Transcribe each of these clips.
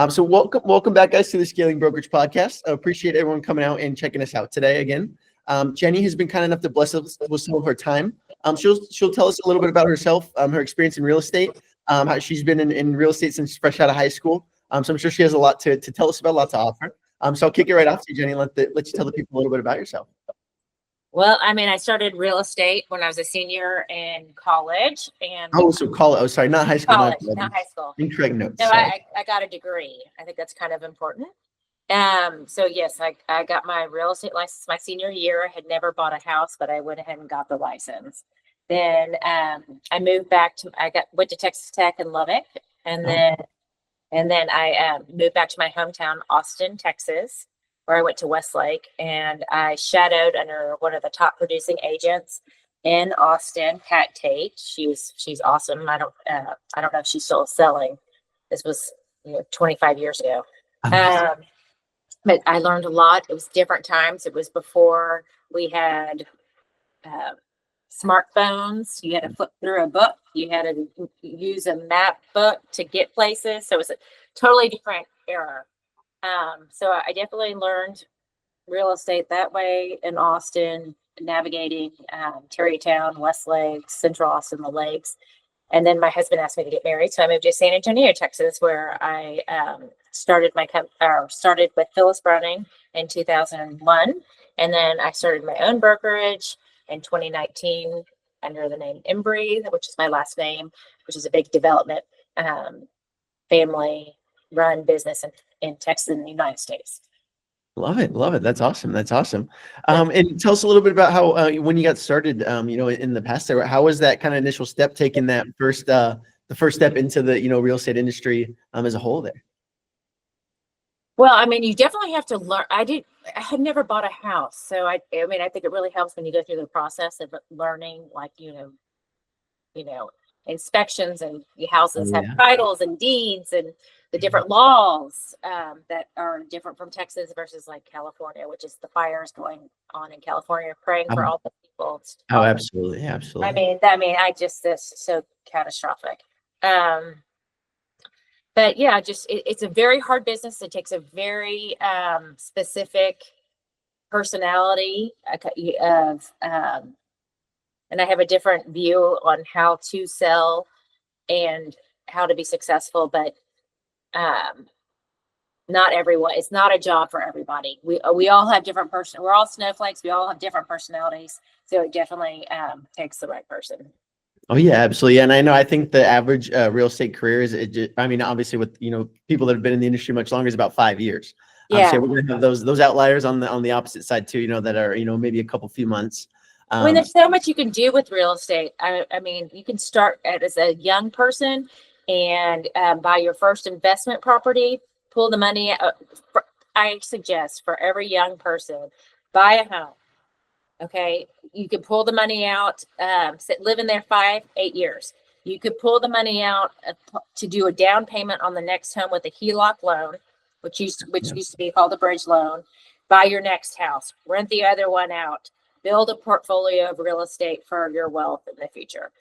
So welcome back, guys, to the Scaling Brokerage podcast. I appreciate everyone coming out and checking us out today again. Jennie has been kind enough to bless us with some of her time. She'll tell us a little bit about herself, her experience in real estate, how she's been in real estate since fresh out of high school. So I'm sure she has a lot to tell us about, a lot to offer. So I'll kick it right off to you, Jennie. Let you tell the people a little bit about yourself. Well, I started real estate when I was a senior in college. And college. Oh, sorry, not high school. College, not high school. Incorrect notes. No, I got a degree. I think that's kind of important. So yes, I got my real estate license my senior year. I had never bought a house, but I went ahead and got the license. Then I moved back went to Texas Tech in Lubbock, and then I moved back to my hometown, Austin, Texas, where I went to Westlake, and I shadowed under one of the top producing agents in Austin, Pat Tate. She's awesome. I don't know if she's still selling. This was 25 years ago. But I learned a lot. It was different times. It was before we had smartphones. You had to flip through a book. You had to use a map book to get places. So it was a totally different era. So I definitely learned real estate that way in Austin, navigating Tarrytown, Westlake, Central Austin, the Lakes. And then my husband asked me to get married. So I moved to San Antonio, Texas, where I started with Phyllis Browning in 2001. And then I started my own brokerage in 2019 under the name Embrey, which is my last name, which is a big development family run business in Texas in the United States. Love it. That's awesome. And tell us a little bit about how when you got started, in the past there, how was that kind of initial step, taking that the first step into the real estate industry as a whole there? Well, you definitely have to learn. I had never bought a house, so I think it really helps when you go through the process of learning, like inspections, and the houses have titles and deeds and the different laws that are different from Texas versus like California, which is the fires going on in California, praying for all the people. Oh, absolutely. It's so catastrophic. But yeah, it's a very hard business. It takes a very specific personality of, and I have a different view on how to sell and how to be successful, but not everyone. It's not a job for everybody. We all have different we're all snowflakes. We all have different personalities. So it definitely takes the right person. Oh yeah, absolutely. And I think the average real estate career is, obviously with, people that have been in the industry much longer, is about 5 years. Yeah. So we're going to have those outliers on the opposite side too, that are, maybe a few months. There's so much you can do with real estate. You can start as a young person and buy your first investment property, pull the money. I suggest for every young person, buy a home. Okay. You could pull the money out, live in there 5-8 years. You could pull the money out to do a down payment on the next home with a HELOC loan, which used to be called a bridge loan. Buy your next house, rent the other one out, build a portfolio of real estate for your wealth in the future.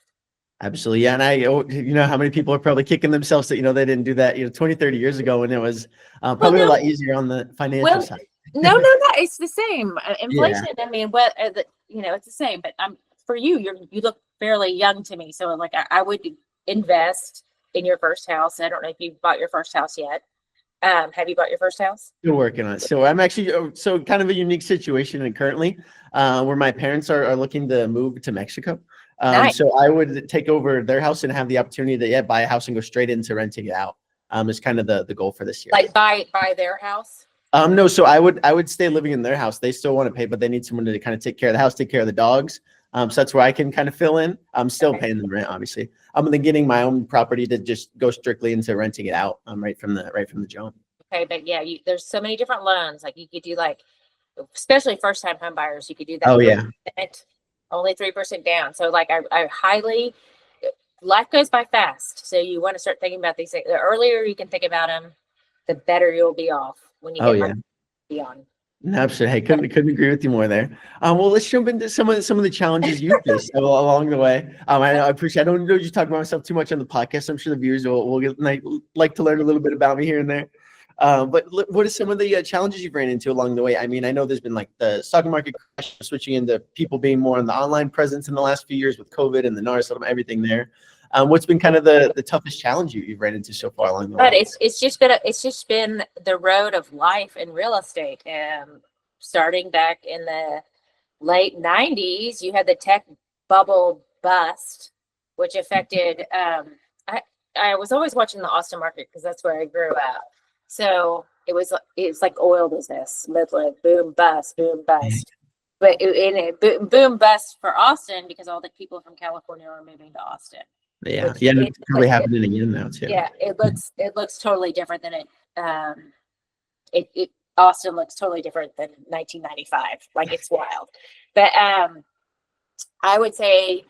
Absolutely. Yeah. And how many people are probably kicking themselves that, they didn't do that, 20, 30 years ago, when it was probably a lot easier on the financial side. No, it's the same. Inflation. Yeah. It's the same, but for you look fairly young to me. So like, I would invest in your first house. I don't know if you've bought your first house yet. Have you bought your first house? Still working on it. So I'm actually, kind of a unique situation currently, where my parents are looking to move to Mexico. Nice. So I would take over their house and have the opportunity to buy a house and go straight into renting it out. Is kind of the goal for this year. Like buy their house? No. So I would stay living in their house. They still want to pay, but they need someone to kind of take care of the house, take care of the dogs. So that's where I can kind of fill in. I'm still paying them rent, obviously. I'm then getting my own property to just go strictly into renting it out. Right from the jump. Okay, but yeah, there's so many different loans. Like you could do especially first time home buyers, you could do that. Oh yeah. Only 3% down. So like I highly, life goes by fast. So you want to start thinking about these things. The earlier you can think about them, the better you'll be off when you get beyond. Absolutely. Hey, couldn't agree with you more there. Well, let's jump into some of the challenges you faced along the way. I appreciate. I don't know, just talk about myself too much on the podcast. I'm sure the viewers will like to learn a little bit about me here and there. But what are some of the challenges you've ran into along the way? I mean, I know there's been like the stock market crash, switching into people being more on the online presence in the last few years with COVID and the NAR settlement, everything there. What's been kind of the toughest challenge you've ran into so far along the way? But it's just been the road of life in real estate. Starting back in the late 90s, you had the tech bubble bust, which affected. I was always watching the Austin market because that's where I grew up. So it's like oil business, Midland, boom bust, boom bust. But boom bust for Austin because all the people from California are moving to Austin. Yeah, yeah, it's probably happening again now too. Yeah, it looks totally different than it Austin looks totally different than 1995. Like, it's wild. But I would say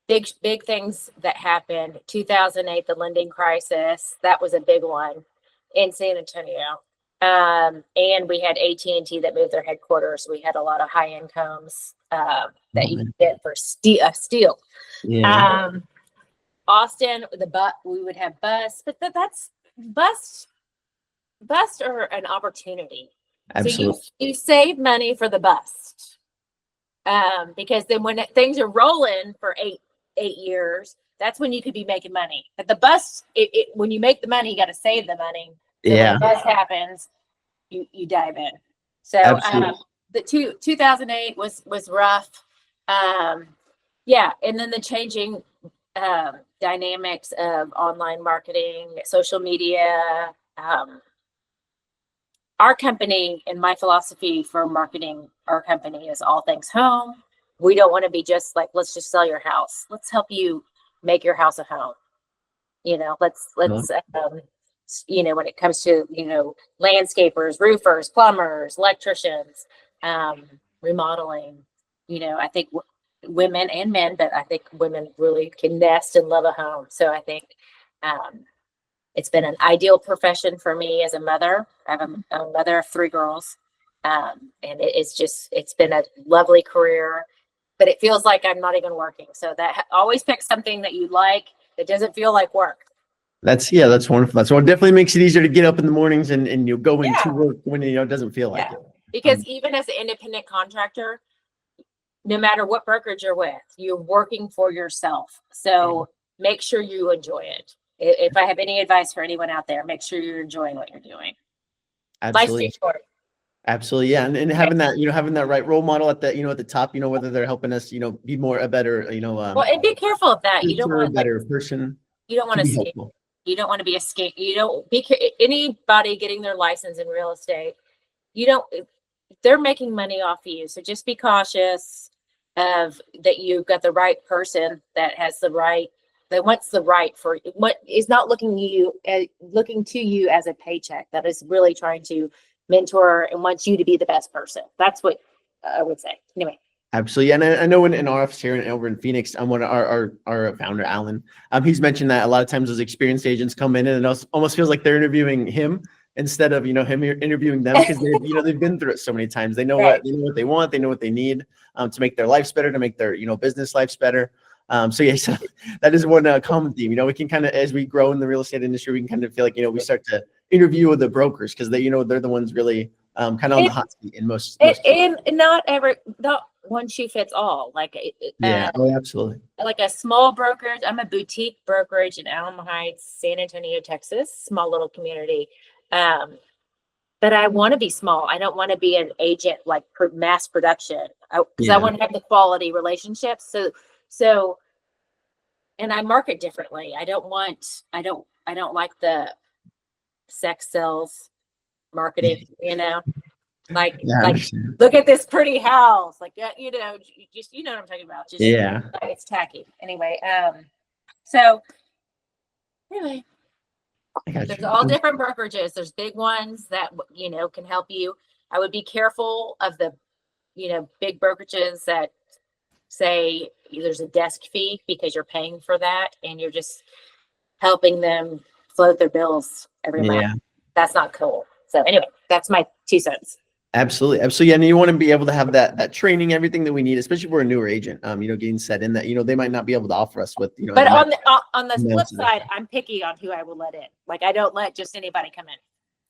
big things that happened. 2008, the lending crisis, that was a big one in San Antonio. And we had AT&T that moved their headquarters. We had a lot of high incomes that you could get for steel. Yeah. Austin, we would have bus, but that's bust are an opportunity. Absolutely. So you save money for the bust, because then when things are rolling for eight years, that's when you could be making money. But the bust, when you make the money, you got to save the money. So Yeah. when the bust happens, you dive in. So the 2008 was rough. Yeah, and then the changing dynamics of online marketing, social media. Our company, and my philosophy for marketing our company, is all things home. We don't want to be just like, let's just sell your house. Let's help you make your house a home. Let's when it comes to, landscapers, roofers, plumbers, electricians, remodeling, I think women and men, but I think women really can nest and love a home. So I think it's been an ideal profession for me as a mother. I'm a mother of 3 girls. And it's been a lovely career, but it feels like I'm not even working. So that always pick something that you like that doesn't feel like work. That's wonderful. So it definitely makes it easier to get up in the mornings and you go into work when it doesn't feel like it. Because even as an independent contractor, no matter what brokerage you're with, you're working for yourself. So make sure you enjoy it. If I have any advice for anyone out there, make sure you're enjoying what you're doing. Absolutely. Life's too short. Absolutely. Yeah. And having that, having that right role model at the, at the top, whether they're helping us, be more a better, well, and be careful of that. You don't want a better person. You don't want to skate. You don't want to be a skate. You don't be anybody getting their license in real estate. They're making money off of you. So just be cautious of that. You've got the right person that has the right, that wants the right for what is not looking to you as a paycheck, that is really trying to mentor and wants you to be the best person. That's what I would say. Anyway. Absolutely. And I know in our office here over in Phoenix, one of our founder, Alan, he's mentioned that a lot of times those experienced agents come in and it almost feels like they're interviewing him instead of, him interviewing them, because they've been through it so many times. They know what they want, they know what they need to make their lives better, to make their, business lives better. So that is one common theme. We can kind of, as we grow in the real estate industry, we can kind of feel like, we start to interview with the brokers because they, they're the ones really kind of on the hot seat in most and not one shoe fits all. Like absolutely. Like a small brokerage. I'm a boutique brokerage in Allen Heights, San Antonio, Texas, small little community. But I want to be small. I don't want to be an agent like mass production, because I want to have the quality relationships. So, and I market differently. I don't like the sex sells marketing, like look at this pretty house, like just what I'm talking about. Just it's tacky. Anyway, so anyway, there's all different brokerages. There's big ones that can help you. I would be careful of the big brokerages that say there's a desk fee because you're paying for that and you're just helping them float their bills every month. That's not cool. So anyway, that's my 2 cents. Absolutely. And you want to be able to have that training, everything that we need, especially if we're a newer agent, getting set in that, they might not be able to offer us with, But on the flip side, I'm picky on who I will let in. Like, I don't let just anybody come in.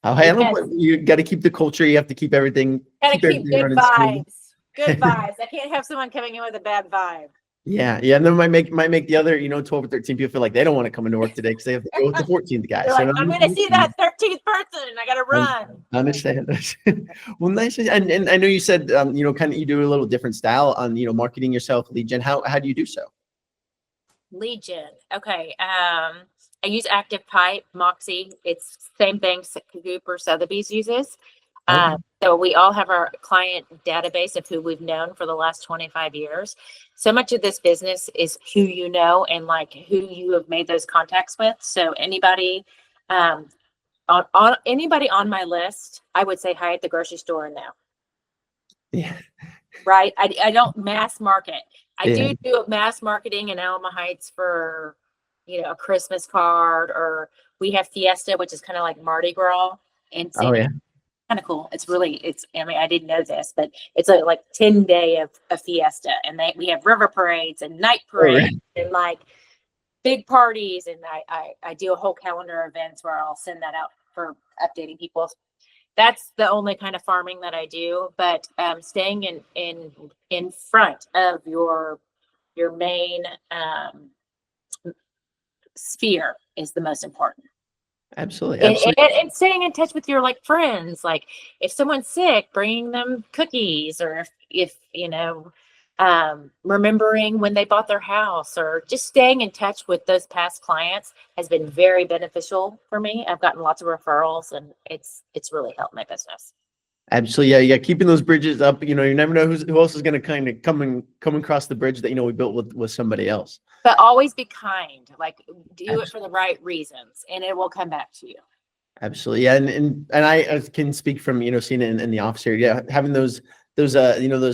Oh, hey, I don't because you got to keep the culture. You have to keep everything, gotta keep everything good running smooth. vibes. Good vibes. I can't have someone coming in with a bad vibe. Yeah, yeah, and then might make the other 12 or 13 people feel like they don't want to come into work today because they have to go with the 14th guy. They're So like, I'm going to see that 13th person. I got to run. I understand. Well, nice. And I know you said kind of you do a little different style on marketing yourself, lead gen. How do you do so? Lead gen. Okay. I use Active Pipe, Moxie. It's same thing Goop or Sotheby's uses. Okay. So we all have our client database of who we've known for the last 25 years. So much of this business is who you know and like who you have made those contacts with. So anybody, on anybody on my list, I would say hi at the grocery store now. Yeah. Right. I don't mass market. I Yeah. do mass marketing in Alma Heights for, a Christmas card, or we have Fiesta, which is kind of like Mardi Gras, and Oh yeah. kind of cool. I mean, I didn't know this, but it's a like 10-day of a fiesta, and we have river parades and night Oh, yeah. parades and like big parties. And I do a whole calendar of events where I'll send that out for updating people. That's the only kind of farming that I do, but staying in front of your main sphere is the most important. Absolutely. Absolutely. And staying in touch with your like friends, like if someone's sick, bringing them cookies, or if remembering when they bought their house, or just staying in touch with those past clients has been very beneficial for me. I've gotten lots of referrals, and it's really helped my business. Absolutely. Yeah. Yeah. Keeping those bridges up, you never know who else is going to kind of come across the bridge that, we built with somebody else. But always be kind, like do Absolutely. it for the right reasons, and it will come back to you. Absolutely. Yeah. And I can speak from, seeing it in the office here. Yeah. Having those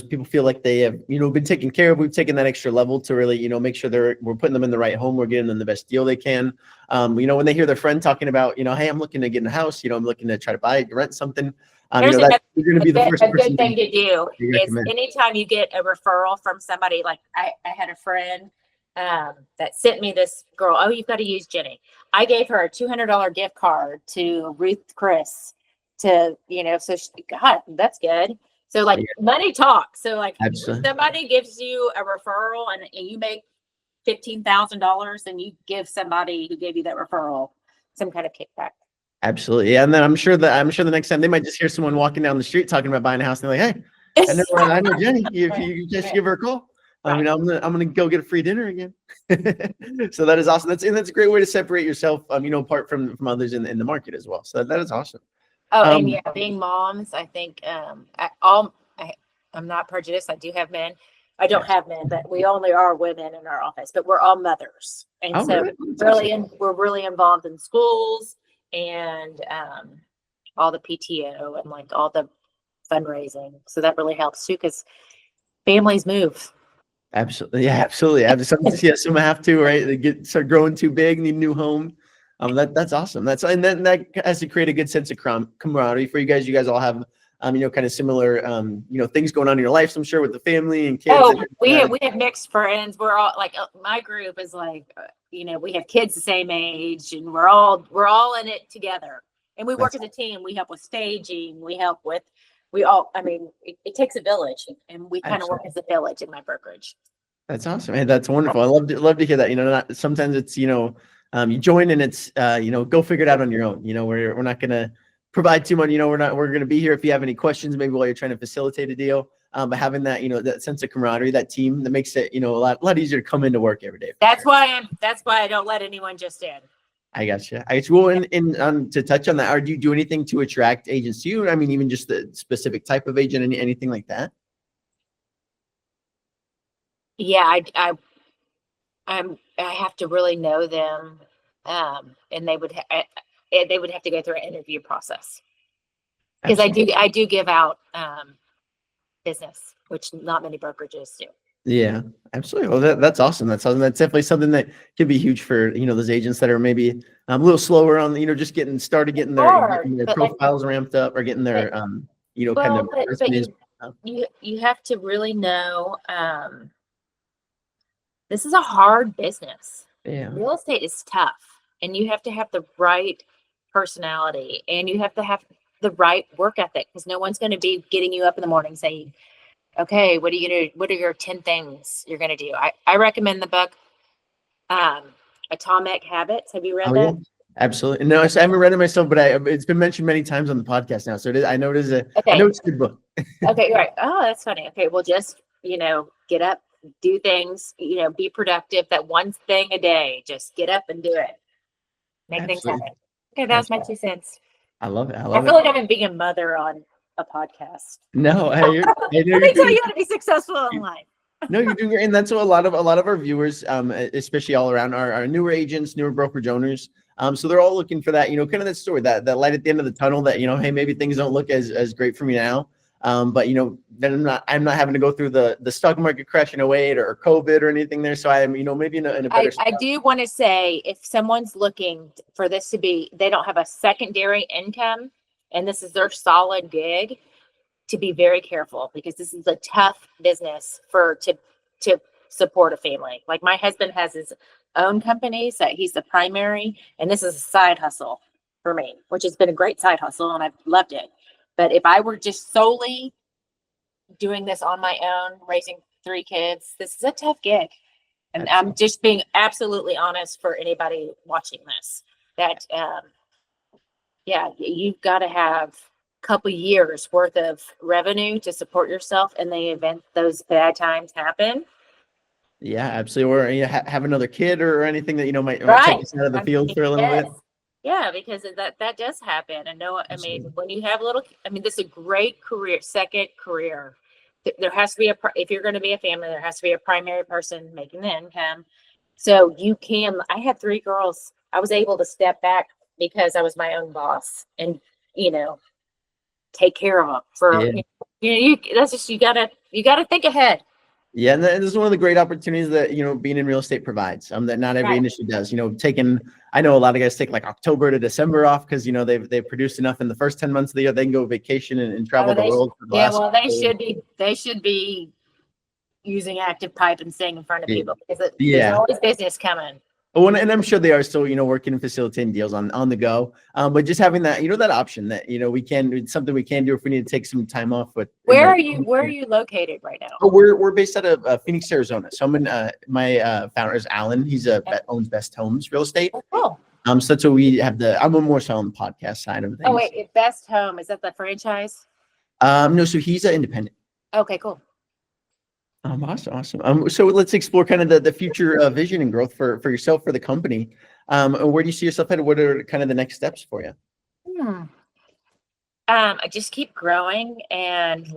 people feel like they have, been taken care of. We've taken that extra level to really, make sure we're putting them in the right home. We're getting them the best deal they can. When they hear their friend talking about, hey, I'm looking to get in a house, I'm looking to try to rent something. Here's you're going to be the first a person good thing to do is recommend. anytime you get a referral from somebody, like I had a friend that sent me this girl. Oh, you've got to use Jennie. I gave her a $200 gift card to Ruth Chris to, so God, that's good. So like money talks. So like Absolutely. somebody gives you a referral and you make $15,000, and you give somebody who gave you that referral some kind of kickback. Absolutely. Yeah. And then I'm sure the next time they might just hear someone walking down the street talking about buying a house, and they're like, hey, I know Jennie. If you just give her a call, I'm gonna go get a free dinner again. So that is awesome. That's a great way to separate yourself, apart from others in the market as well. So that is awesome. Oh, and yeah, being moms, I think I'm not prejudiced. I do have men. I don't have men, but we only are women in our office. But we're all mothers, and we're really involved in schools and all the PTO and like all the fundraising. So that really helps too, because families move. Absolutely. Yeah, absolutely. Some have to, right? They start growing too big, need a new home. That's awesome. And then that has to create a good sense of camaraderie for you guys. You guys all have, kind of similar, things going on in your life. So I'm sure with the family and kids. Oh, we have mixed friends. We're all like, my group is like, we have kids the same age, and we're all in it together. And we work as a team. We help with staging. It takes a village, and we kind of work as a village in my brokerage. That's awesome. Hey, that's wonderful. I love to hear that. Sometimes it's, you join and it's, go figure it out on your own. We're not going to provide too much. We're going to be here if you have any questions, maybe while you're trying to facilitate a deal. But having that, that sense of camaraderie, that team, that makes it, a lot easier to come into work every day. That's why I don't let anyone just in. I gotcha. Well, to touch on that, do you do anything to attract agents to you? I mean, even just the specific type of agent, anything like that? Yeah, I have to really know them, and they would have to go through an interview process, because I do give out business, which not many brokerages do. Yeah, absolutely. Well, that's awesome. That's definitely something that could be huge for, those agents that are maybe a little slower on, just getting started, getting their profiles ramped up, or getting their, you have to really know, this is a hard business. Yeah. Real estate is tough, and you have to have the right personality, and you have to have the right work ethic, because no one's going to be getting you up in the morning saying, okay, what are your 10 things you're going to do? I recommend the book, Atomic Habits. Have you read Oh that? yeah, absolutely. No, I haven't read it myself, but it's been mentioned many times on the podcast now. So I know I Okay. know it's a good book. Okay, right. Oh, that's funny. Okay, well, just, get up, do things, be productive. That one thing a day, just get up and do it. Make things Absolutely. happen. Okay, that was my 2 cents. I love it. I I love feel it. like I've been being a mother on a podcast. No, I know Let you're me tell doing. you how to be successful in life. No, you're doing great, and that's what a lot of our viewers, especially all around, are newer agents, newer brokerage owners. So they're all looking for that, kind of that story, that light at the end of the tunnel. That hey, maybe things don't look as great for me now, but then I'm not having to go through the stock market crash in 08 or COVID or anything there. So I am, maybe in a better spot. I do want to say, if someone's looking for this to be, they don't have a secondary income, and this is their solid gig, to be very careful, because this is a tough business to support a family. Like, my husband has his own company, so he's the primary, and this is a side hustle for me, which has been a great side hustle, and I've loved it. But if I were just solely doing this on my own, raising 3 kids, this is a tough gig. And I'm just being absolutely honest for anybody watching this, that, you've got to have a couple years worth of revenue to support yourself in the event those bad times happen. Yeah, absolutely. Or have another kid or anything that might Right. take us out of the field for a little bit. Yeah, because that does happen. And when you have this is a great career, second career. There has to be if you're going to be a family, there has to be a primary person making the income. So I had 3 girls. I was able to step back because I was my own boss, and, take care of them that's just, you gotta think ahead. Yeah, and this is one of the great opportunities that being in real estate provides. That not every industry does. I know a lot of guys take like October to December off because they've produced enough in the first 10 months of the year. They can go vacation and travel the world. They should be using active pipe and staying in front of people, because there's always business coming. Oh, and I'm sure they are still, working and facilitating deals on the go. But just having that, that option that, it's something we can do if we need to take some time off. But where are you located right now? Oh, we're based out of Phoenix, Arizona. So I'm in, my founder is Alan. He's owns Best Homes Real Estate. Oh, So that's what we have I'm more so on the podcast side of things. Oh, wait, Best Home, is that the franchise? No, so he's an independent. Okay, cool. Awesome. So let's explore kind of the future vision and growth for yourself, for the company. Where do you see yourself headed? What are kind of the next steps for you? I just keep growing and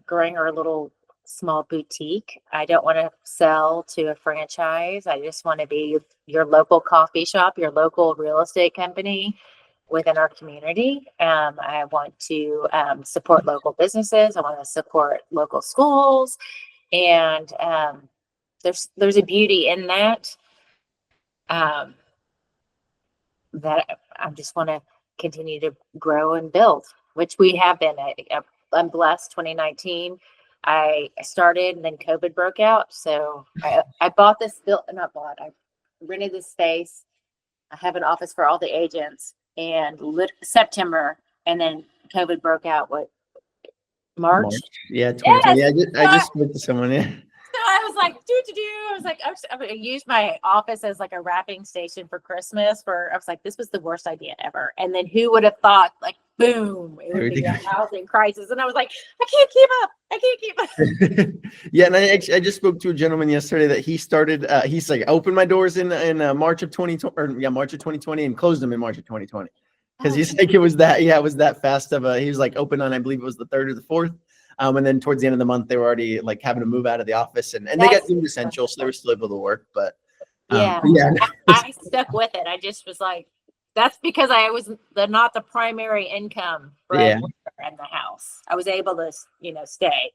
growing our little small boutique. I don't want to sell to a franchise. I just want to be your local coffee shop, your local real estate company within our community. I want to support local businesses. I want to support local schools. And there's a beauty in that, that I just want to continue to grow and build, which we have been. I'm blessed. 2019, I started, and then COVID broke out. So I bought this I rented this space. I have an office for all the agents, and September, and then COVID broke out. March? Yeah, 2020. Yes. Yeah, I just spoke to someone. Yeah. So I was like, I was like, I used my office as like a wrapping station for Christmas. I was like, this was the worst idea ever. And then who would have thought, like, boom, it would be a housing crisis. And I I can't keep up. Yeah, and I just spoke to a gentleman yesterday that he started. He's like, opened my doors in March of 2020, March of 2020, and closed them in March of 2020. Because he's like, it was that fast of he was like open on, I believe it was the 3rd or the 4th. And then towards the end of the month, they were already like having to move out of the office, and they got deemed essential, so they were still able to work. But I stuck with it. I just was like, that's because I was not the primary income in the house. I was able to, stay.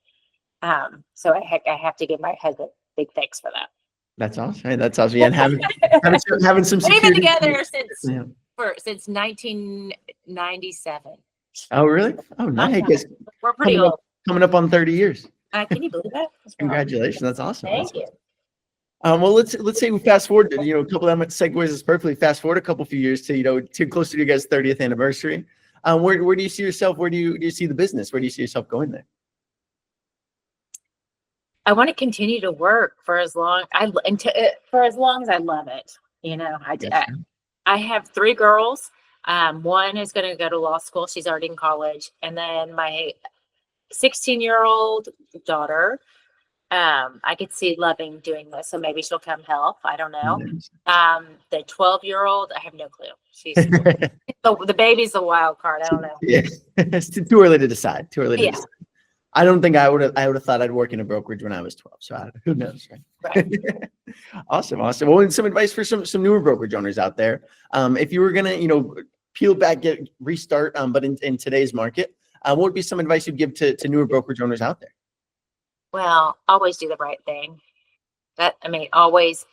So I have to give my husband big thanks for that. That's awesome. That's awesome. Yeah, and having some security. We've been together since 1997. Oh, really? Oh, nice. We're pretty old. Coming up on 30 years. Can you believe that? Congratulations. That's awesome. Thank you. Well, let's say we fast forward, a couple of segues is perfectly fast forward a couple few years to, to closer to your guys' 30th anniversary. Where do you see yourself? Where do you see the business? Where do you see yourself going there? I want to continue to work for as long for as long as I love it. I have 3 girls. One is going to go to law school. She's already in college. And then my 16-year-old daughter, I could see loving doing this. So maybe she'll come help. I don't know. The 12-year-old, I have no clue. She's the baby's the wild card. I don't know. Yeah, it's too early to decide. Too early to decide. I don't think I would have thought I'd work in a brokerage when I was 12. So who knows? Right? Awesome. Well, and some advice for some newer brokerage owners out there. If you were gonna, peel back, restart, but in today's market, what would be some advice you'd give to newer brokerage owners out there? Well, always do the right thing. Always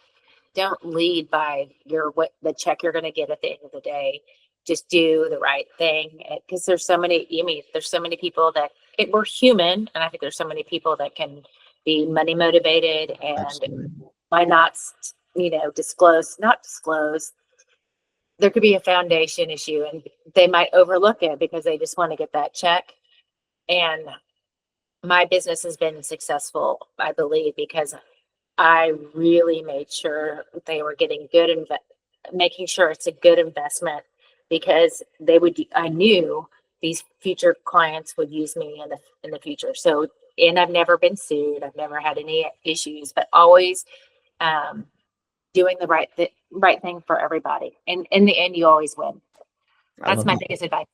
don't lead by the check you're going to get at the end of the day. Just do the right thing, because there's so many people that we're human, and I think there's so many people that can be money motivated and Absolutely. might not, not disclose. There could be a foundation issue, and they might overlook it because they just want to get that check. And my business has been successful, I believe, because I really made sure they were getting making sure it's a good investment, because I knew these future clients would use me in the future. So, and I've never been sued. I've never had any issues, but always doing the right thing for everybody. And in the end, you always win. That's my biggest advice.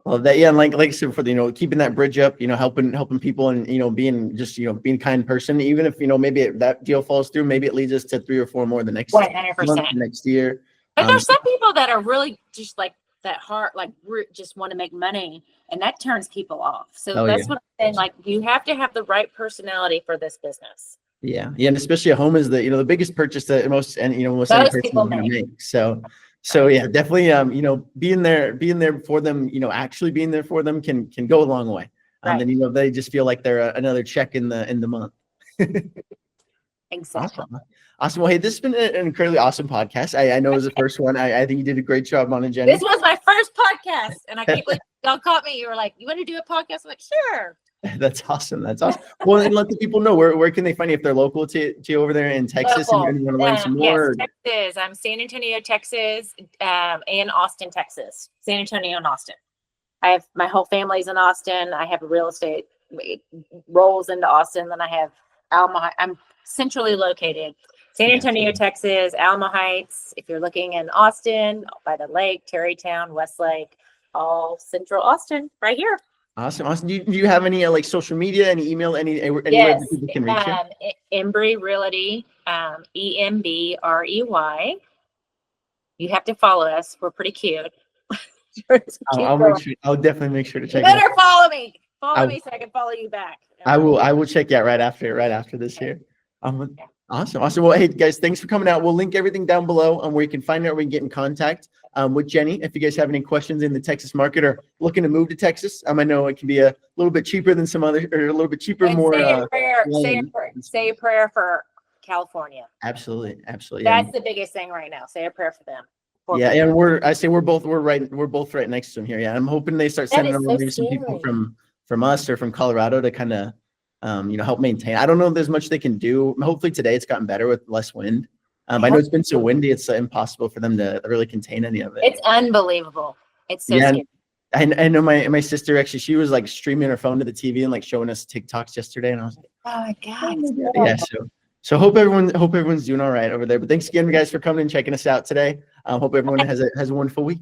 Well, that, yeah, and like I said before, keeping that bridge up, helping people, and being being a kind person, even if maybe that deal falls through, maybe it leads us to 3 or 4 more the next 100%. month, next year. But there's some people that are really just like that heart, just want to make money, and that turns people off. So that's what I'm saying. Like, you have to have the right personality for this business. Yeah, and especially a home is the biggest purchase that most any person is going to make. So yeah, definitely, being there for them, actually being there for them can go a long way. Right. And they just feel like they're another check in the month. Exactly. Awesome. Well, hey, this has been an incredibly awesome podcast. I know it was the first one. I think you did a great job on it, Jennie. This was my first podcast, and I can't believe y'all caught me. You were like, "You want to do a podcast?" I'm like, "Sure." That's awesome. Well, and let the people know where can they find you if they're local to you over there in Texas and you want to learn some more. Yes, Texas. I'm San Antonio, Texas, and Austin, Texas. San Antonio and Austin. I have my whole family's in Austin. I have real estate rolls into Austin. Then I have Alma. I'm centrally located. San Antonio, Texas, Alma Heights. If you're looking in Austin, by the lake, Terrytown, Westlake, all central Austin, right here. Awesome. Do you have any social media, any email, anywhere yes. that people can reach you? Embrey Realty, EMBREY. You have to follow us. We're pretty cute. I'll definitely make sure to check. You better follow me. Follow me so I can follow you back. I will check out right after this here. Awesome. Well, hey guys, thanks for coming out. We'll link everything down below where you can find out where you can get in contact with Jennie. If you guys have any questions in the Texas market or looking to move to Texas, I know it can be a little bit cheaper than some other, or a little bit cheaper, more. Say a prayer for California. Absolutely. That's the biggest thing right now. Say a prayer for them. And we're both right next to them here. Yeah, I'm hoping they start sending over maybe some people from us or from Colorado to kind of help maintain. I don't know if there's much they can do. Hopefully today it's gotten better with less wind. I know it's been so windy, it's impossible for them to really contain any of it. It's unbelievable. It's so scary. I know my sister actually, she was streaming her phone to the TV and showing us TikToks yesterday, and I was like, oh my God. Yeah. So hope everyone's doing all right over there. But thanks again, guys, for coming and checking us out today. Hope everyone has a wonderful week.